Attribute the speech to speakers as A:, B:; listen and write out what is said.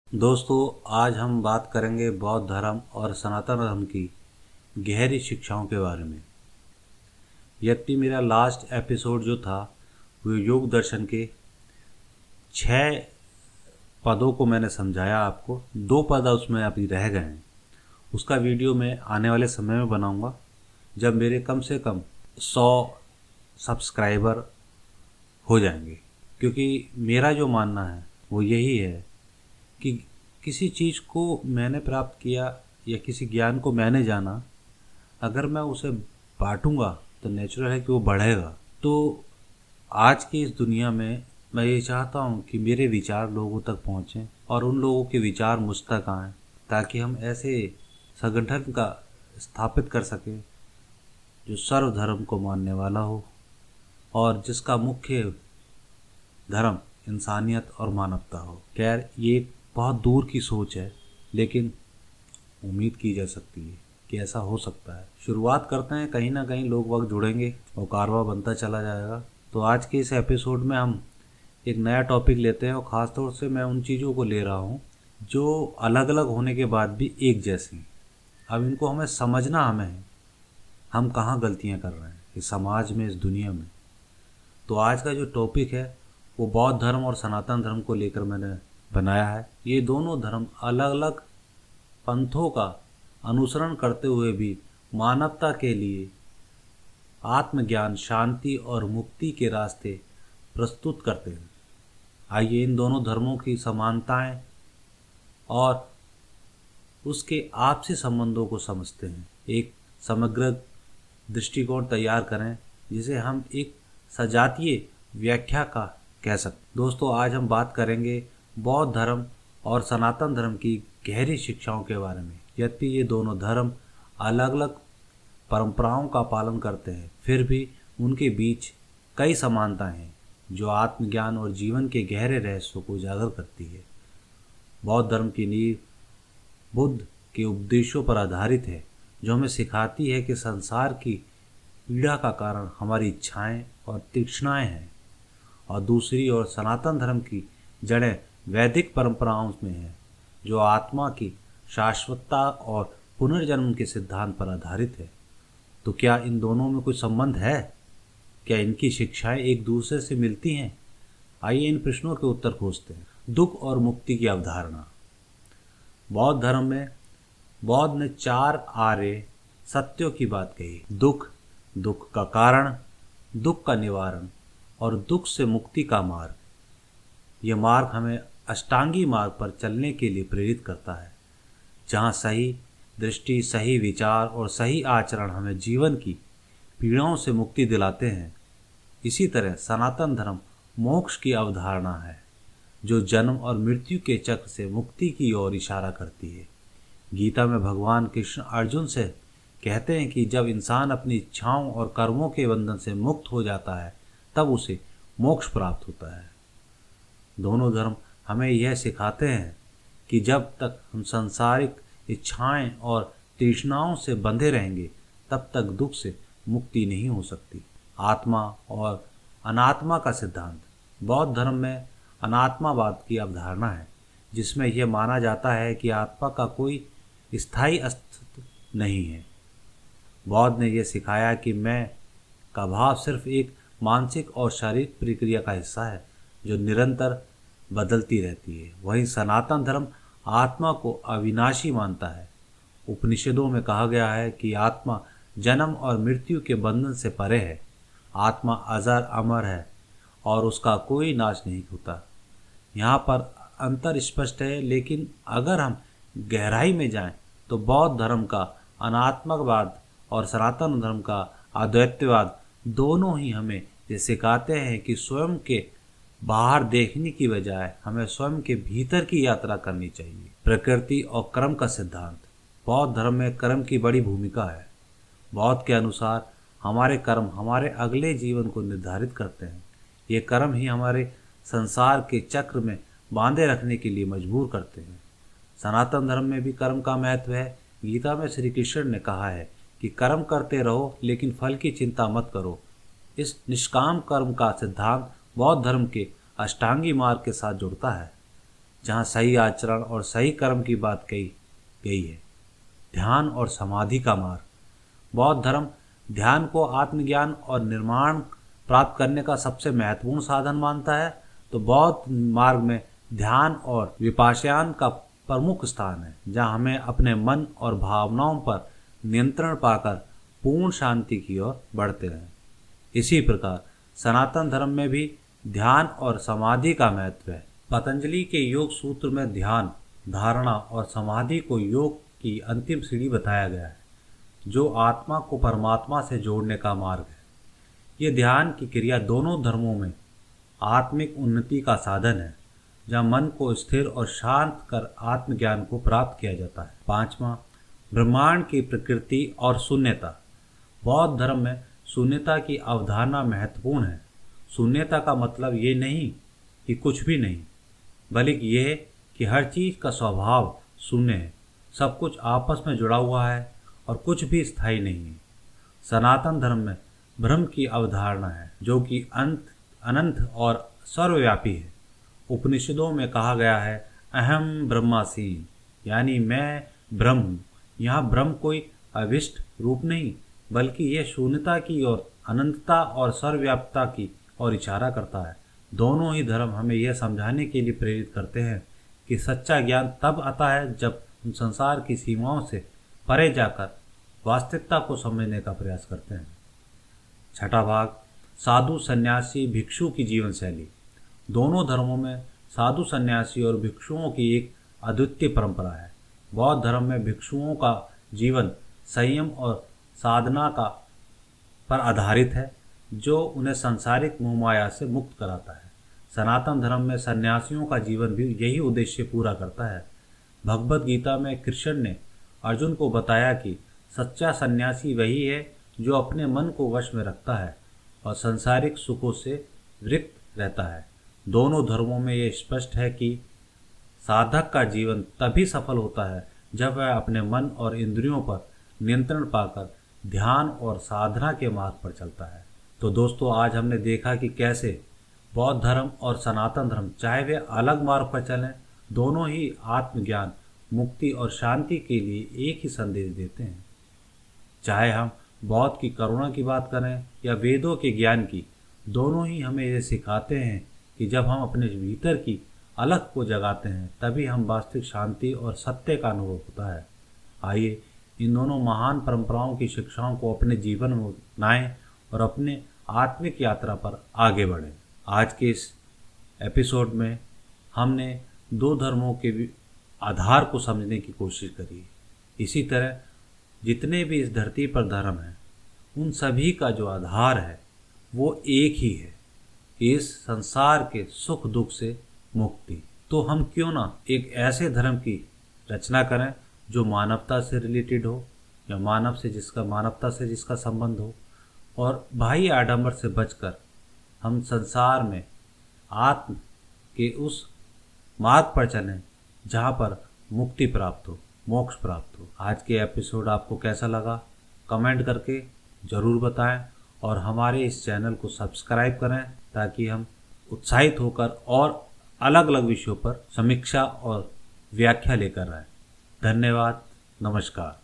A: दोस्तों, आज हम बात करेंगे बौद्ध धर्म और सनातन धर्म की गहरी शिक्षाओं के बारे में। यद्यपि मेरा लास्ट एपिसोड जो था वो योग दर्शन के 6 पदों को मैंने समझाया आपको। 2 पद उसमें अभी रह गए हैं। उसका वीडियो मैं आने वाले समय में बनाऊंगा जब मेरे कम से कम 100 सब्सक्राइबर हो जाएंगे। क्योंकि मेरा जो मानना है वो यही है कि किसी चीज़ को मैंने प्राप्त किया या किसी ज्ञान को मैंने जाना, अगर मैं उसे बांटूंगा तो नेचुरल है कि वो बढ़ेगा। तो आज की इस दुनिया में मैं ये चाहता हूँ कि मेरे विचार लोगों तक पहुँचें और उन लोगों के विचार मुझ तक आएँ, ताकि हम ऐसे संगठन का स्थापित कर सकें जो सर्वधर्म को मानने वाला हो और जिसका मुख्य धर्म इंसानियत और मानवता हो। खैर, ये एक बहुत दूर की सोच है, लेकिन उम्मीद की जा सकती है कि ऐसा हो सकता है। शुरुआत करते हैं, कहीं ना कहीं लोग वक्त जुड़ेंगे और कारवा बनता चला जाएगा। तो आज के इस एपिसोड में हम एक नया टॉपिक लेते हैं और ख़ास तौर से मैं उन चीज़ों को ले रहा हूँ जो अलग अलग होने के बाद भी एक जैसी हैं। अब इनको हमें समझना है, हम कहाँ गलतियाँ कर रहे हैं इस समाज में, इस दुनिया में। तो आज का जो टॉपिक है वो बौद्ध धर्म और सनातन धर्म को लेकर मैंने बनाया है। ये दोनों धर्म अलग अलग पंथों का अनुसरण करते हुए भी मानवता के लिए आत्मज्ञान, शांति और मुक्ति के रास्ते प्रस्तुत करते हैं। आइए इन दोनों धर्मों की समानताएं और उसके आपसी संबंधों को समझते हैं, एक समग्र दृष्टिकोण तैयार करें जिसे हम एक सजातीय व्याख्या का कह सकते। दोस्तों, आज हम बात करेंगे बौद्ध धर्म और सनातन धर्म की गहरी शिक्षाओं के बारे में। यद्यपि ये दोनों धर्म अलग अलग परंपराओं का पालन करते हैं, फिर भी उनके बीच कई समानताएं हैं जो आत्मज्ञान और जीवन के गहरे रहस्यों को उजागर करती है। बौद्ध धर्म की नींव बुद्ध के उपदेशों पर आधारित है, जो हमें सिखाती है कि संसार की पीड़ा का कारण हमारी इच्छाएं और तृष्णाएं हैं। और दूसरी ओर सनातन धर्म की जड़ें वैदिक परंपराओं में हैं, जो आत्मा की शाश्वतता और पुनर्जन्म के सिद्धांत पर आधारित है। तो क्या इन दोनों में कोई संबंध है? क्या इनकी शिक्षाएं एक दूसरे से मिलती हैं? आइए इन प्रश्नों के उत्तर खोजते हैं। दुख और मुक्ति की अवधारणा। बौद्ध धर्म में बौद्ध ने 4 आर्य सत्यों की बात कही। दुख, दुख का कारण, दुख का निवारण और दुख से मुक्ति का मार्ग। यह मार्ग हमें अष्टांगी मार्ग पर चलने के लिए प्रेरित करता है, जहाँ सही दृष्टि, सही विचार और सही आचरण हमें जीवन की पीड़ाओं से मुक्ति दिलाते हैं। इसी तरह सनातन धर्म मोक्ष की अवधारणा है, जो जन्म और मृत्यु के चक्र से मुक्ति की ओर इशारा करती है। गीता में भगवान कृष्ण अर्जुन से कहते हैं कि जब इंसान अपनी इच्छाओं और कर्मों के बंधन से मुक्त हो जाता है, तब उसे मोक्ष प्राप्त होता है। दोनों धर्म हमें यह सिखाते हैं कि जब तक हम सांसारिक इच्छाएं और तृष्णाओं से बंधे रहेंगे, तब तक दुख से मुक्ति नहीं हो सकती। आत्मा और अनात्मा का सिद्धांत। बौद्ध धर्म में अनात्मावाद की अवधारणा है, जिसमें यह माना जाता है कि आत्मा का कोई स्थायी अस्तित्व नहीं है। बौद्ध ने यह सिखाया कि मैं का भाव सिर्फ एक मानसिक और शारीरिक प्रक्रिया का हिस्सा है, जो निरंतर बदलती रहती है। वहीं सनातन धर्म आत्मा को अविनाशी मानता है। उपनिषदों में कहा गया है कि आत्मा जन्म और मृत्यु के बंधन से परे है। आत्मा अजर अमर है और उसका कोई नाश नहीं होता। यहाँ पर अंतर स्पष्ट है, लेकिन अगर हम गहराई में जाएं तो बौद्ध धर्म का अनात्मकवाद और सनातन धर्म का अद्वैतवाद दोनों ही हमें ये सिखाते हैं कि स्वयं के बाहर देखने की बजाय हमें स्वयं के भीतर की यात्रा करनी चाहिए। प्रकृति और कर्म का सिद्धांत। बौद्ध धर्म में कर्म की बड़ी भूमिका है। बौद्ध के अनुसार हमारे कर्म हमारे अगले जीवन को निर्धारित करते हैं। ये कर्म ही हमारे संसार के चक्र में बांधे रखने के लिए मजबूर करते हैं। सनातन धर्म में भी कर्म का महत्व है। गीता में श्री कृष्ण ने कहा है कि कर्म करते रहो, लेकिन फल की चिंता मत करो। इस निष्काम कर्म का सिद्धांत बौद्ध धर्म के अष्टांगी मार्ग के साथ जुड़ता है, जहाँ सही आचरण और सही कर्म की बात कही गई है। ध्यान और समाधि का मार्ग। बौद्ध धर्म ध्यान को आत्मज्ञान और निर्माण प्राप्त करने का सबसे महत्वपूर्ण साधन मानता है। तो बौद्ध मार्ग में ध्यान और विपाश्यन का प्रमुख स्थान है, जहाँ हमें अपने मन और भावनाओं पर नियंत्रण पाकर पूर्ण शांति की ओर बढ़ते हैं। इसी प्रकार सनातन धर्म में भी ध्यान और समाधि का महत्व है। पतंजलि के योग सूत्र में ध्यान, धारणा और समाधि को योग की अंतिम सीढ़ी बताया गया है, जो आत्मा को परमात्मा से जोड़ने का मार्ग है। ये ध्यान की क्रिया दोनों धर्मों में आत्मिक उन्नति का साधन है, जहाँ मन को स्थिर और शांत कर आत्मज्ञान को प्राप्त किया जाता है। 5वां, ब्रह्मांड की प्रकृति और शून्यता। बौद्ध धर्म में शून्यता की अवधारणा महत्वपूर्ण है। शून्यता का मतलब ये नहीं कि कुछ भी नहीं, बल्कि यह कि हर चीज़ का स्वभाव शून्य है। सब कुछ आपस में जुड़ा हुआ है और कुछ भी स्थायी नहीं है। सनातन धर्म में ब्रह्म की अवधारणा है, जो कि अनंत और सर्वव्यापी है। उपनिषदों में कहा गया है, अहम ब्रह्मास्मि, यानी मैं ब्रह्म हूँ। यहाँ ब्रह्म कोई अविष्ट रूप नहीं, बल्कि यह शून्यता की ओर, अनंतता और सर्वव्यापता की ओर इशारा करता है। दोनों ही धर्म हमें यह समझाने के लिए प्रेरित करते हैं कि सच्चा ज्ञान तब आता है जब हम संसार की सीमाओं से परे जाकर वास्तविकता को समझने का प्रयास करते हैं। 6वां भाग, साधु सन्यासी भिक्षु की जीवन शैली। दोनों धर्मों में साधु सन्यासी और भिक्षुओं की एक अद्वितीय परंपरा है। बौद्ध धर्म में भिक्षुओं का जीवन संयम और साधना पर आधारित है, जो उन्हें सांसारिक मोहमाया से मुक्त कराता है। सनातन धर्म में सन्यासियों का जीवन भी यही उद्देश्य पूरा करता है। भगवद गीता में कृष्ण ने अर्जुन को बताया कि सच्चा सन्यासी वही है जो अपने मन को वश में रखता है और सांसारिक सुखों से विरक्त रहता है। दोनों धर्मों में यह स्पष्ट है कि साधक का जीवन तभी सफल होता है जब वह अपने मन और इंद्रियों पर नियंत्रण पाकर ध्यान और साधना के मार्ग पर चलता है। तो दोस्तों, आज हमने देखा कि कैसे बौद्ध धर्म और सनातन धर्म, चाहे वे अलग मार्ग पर चलें, दोनों ही आत्मज्ञान, मुक्ति और शांति के लिए एक ही संदेश देते हैं। चाहे हम बौद्ध की करुणा की बात करें या वेदों के ज्ञान की, दोनों ही हमें ये सिखाते हैं कि जब हम अपने भीतर की अलग को जगाते हैं, तभी हम वास्तविक शांति और सत्य का अनुभव होता है। आइए इन दोनों महान परंपराओं की शिक्षाओं को अपने जीवन में अपनाएं और अपने आत्मिक यात्रा पर आगे बढ़ें। आज के इस एपिसोड में हमने दो धर्मों के आधार को समझने की कोशिश करी। इसी तरह जितने भी इस धरती पर धर्म हैं, उन सभी का जो आधार है वो एक ही है, इस संसार के सुख दुख से मुक्ति। तो हम क्यों ना एक ऐसे धर्म की रचना करें जो मानवता से रिलेटेड हो, या मानवता से जिसका संबंध हो, और बाह्य आडंबर से बचकर हम संसार में आत्म के उस मार्ग पर चलें जहाँ पर मुक्ति प्राप्त हो, मोक्ष प्राप्त हो। आज के एपिसोड आपको कैसा लगा, कमेंट करके ज़रूर बताएं और हमारे इस चैनल को सब्सक्राइब करें, ताकि हम उत्साहित होकर और अलग अलग विषयों पर समीक्षा और व्याख्या लेकर आएं। धन्यवाद, नमस्कार।